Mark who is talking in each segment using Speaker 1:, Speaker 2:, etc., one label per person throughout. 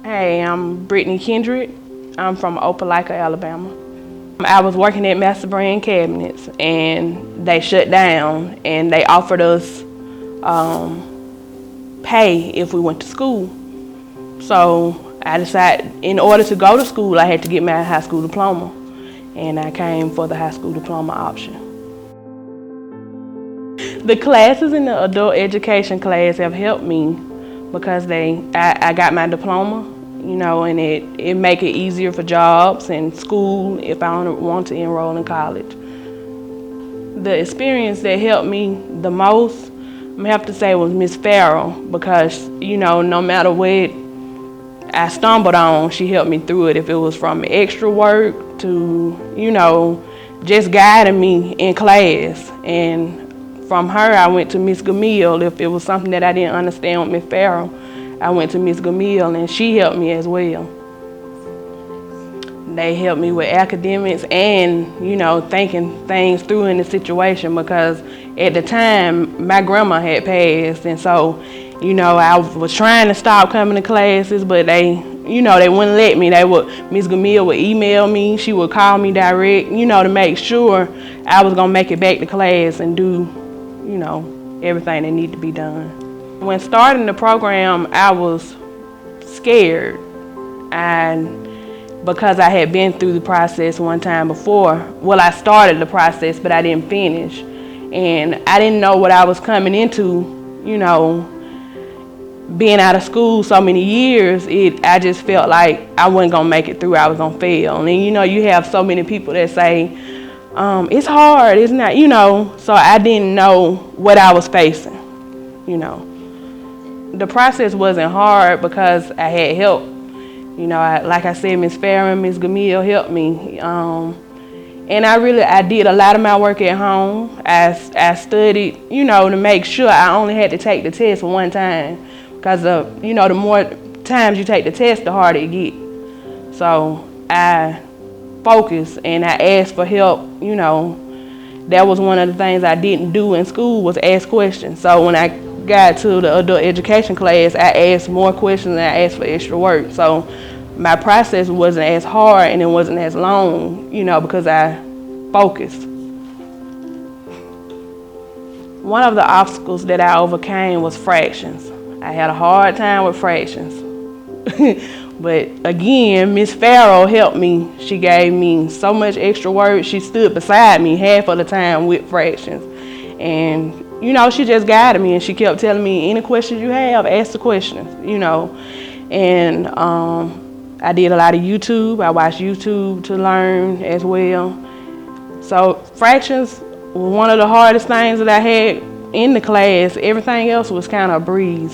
Speaker 1: Hey, I'm Brittany Kendrick. I'm from Opelika, Alabama. I was working at Master Brand Cabinets and they shut down and they offered us pay if we went to school. So I decided in order to go to school I had to get my high school diploma, and I came for the high school diploma option. The classes in the adult education class have helped me because I got my diploma, and it make it easier for jobs and school if I don't want to enroll in college. The experience that helped me the most, I'm gonna have to say, was Miss Farrell, because no matter what I stumbled on, she helped me through it. If it was from extra work to just guiding me in class. And from her, I went to Miss Gamille. If it was something that I didn't understand with Miss Farrell, I went to Miss Gamille, and she helped me as well. They helped me with academics and, thinking things through in the situation, because at the time, my grandma had passed, and so, I was trying to stop coming to classes, but they wouldn't let me. Miss Gamille would email me, she would call me direct, to make sure I was gonna make it back to class and do everything that needed to be done. When starting the program, I was scared, and because I had been through the process one time before. Well, I started the process, but I didn't finish, and I didn't know what I was coming into. Being out of school so many years, I just felt like I wasn't gonna make it through. I was gonna fail, and you have so many people that say, it's hard, it's not, so I didn't know what I was facing, The process wasn't hard because I had help. Like I said, Miss Farrell and Miss Gamille helped me. And I did a lot of my work at home. I studied, to make sure I only had to take the test one time. Because, the more times you take the test, the harder it gets. So I focused and I asked for help. That was one of the things I didn't do in school, was ask questions. So when I got to the adult education class, I asked more questions and I asked for extra work. So my process wasn't as hard and it wasn't as long, because I focused. One of the obstacles that I overcame was fractions. I had a hard time with fractions. But again, Miss Farrell helped me. She gave me so much extra work. She stood beside me half of the time with fractions. And, she just guided me, and she kept telling me, any questions you have, ask the questions, And I did a lot of YouTube. I watched YouTube to learn as well. So fractions were one of the hardest things that I had in the class. Everything else was kind of a breeze.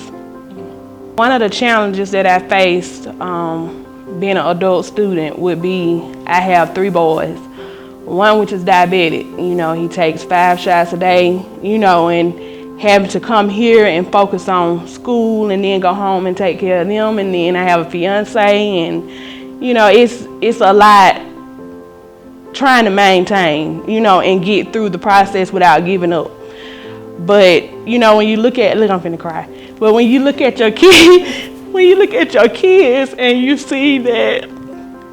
Speaker 1: One of the challenges that I faced being an adult student would be, I have 3 boys. One which is diabetic, he takes 5 shots a day, and having to come here and focus on school and then go home and take care of them. And then I have a fiance, and it's a lot trying to maintain, and get through the process without giving up. But when you look, I'm finna cry. But when you look at your kids and you see that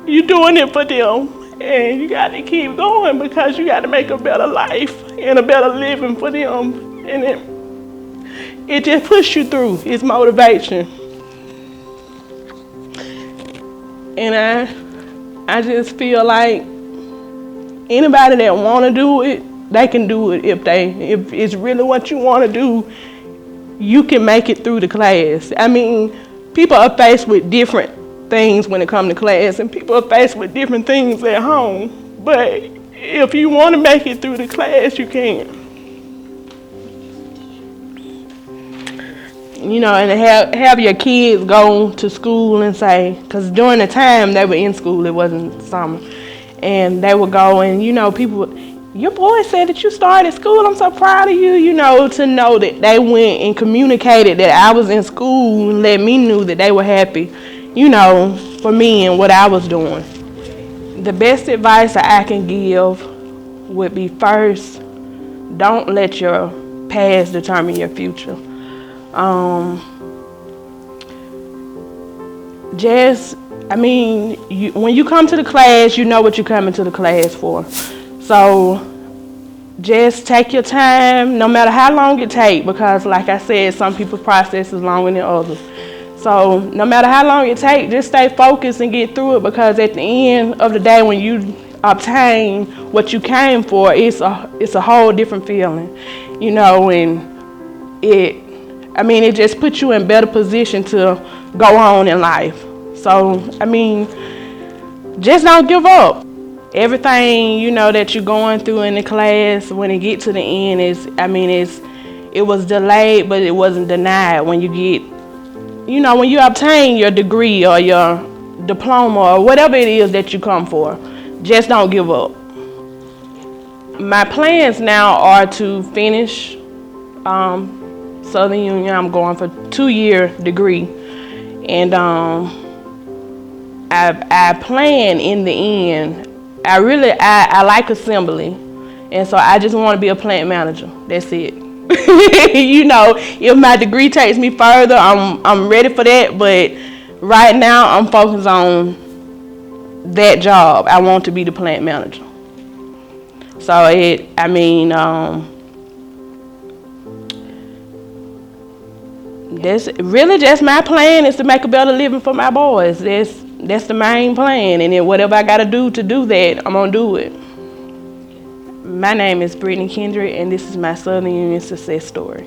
Speaker 1: you're doing it for them, and you got to keep going because you got to make a better life and a better living for them, and it just pushes you through. It's motivation. And I just feel like anybody that want to do it, they can do it. If it's really what you want to do, you can make it through the class. I mean, people are faced with different things when it comes to class, and people are faced with different things at home. But if you want to make it through the class, you can. And have your kids go to school and say, because during the time they were in school, it wasn't summer, and they would go and, people, your boy said that you started school, I'm so proud of you, to know that they went and communicated that I was in school and let me know that they were happy, for me and what I was doing. The best advice that I can give would be, first, don't let your past determine your future. when you come to the class, you know what you're coming to the class for. So just take your time, no matter how long it takes, because like I said, some people's process is longer than others. So no matter how long it takes, just stay focused and get through it, because at the end of the day, when you obtain what you came for, it's a whole different feeling, you know, and it just puts you in better position to go on in life. So, just don't give up. Everything, you know, that you're going through in the class, when it get to the end, it was delayed, but it wasn't denied. When you obtain your degree or your diploma or whatever it is that you come for, just don't give up. My plans now are to finish Southern Union. I'm going for a 2-year degree, and I plan in the end. I like assembly, and so I just want to be a plant manager. That's it. You know, if my degree takes me further, I'm ready for that. But right now, I'm focused on that job. I want to be the plant manager. So that's really just my plan, is to make a better living for my boys. That's the main plan, and then whatever I gotta do to do that, I'm gonna do it. My name is Brittany Kendrick, and this is my Southern Union success story.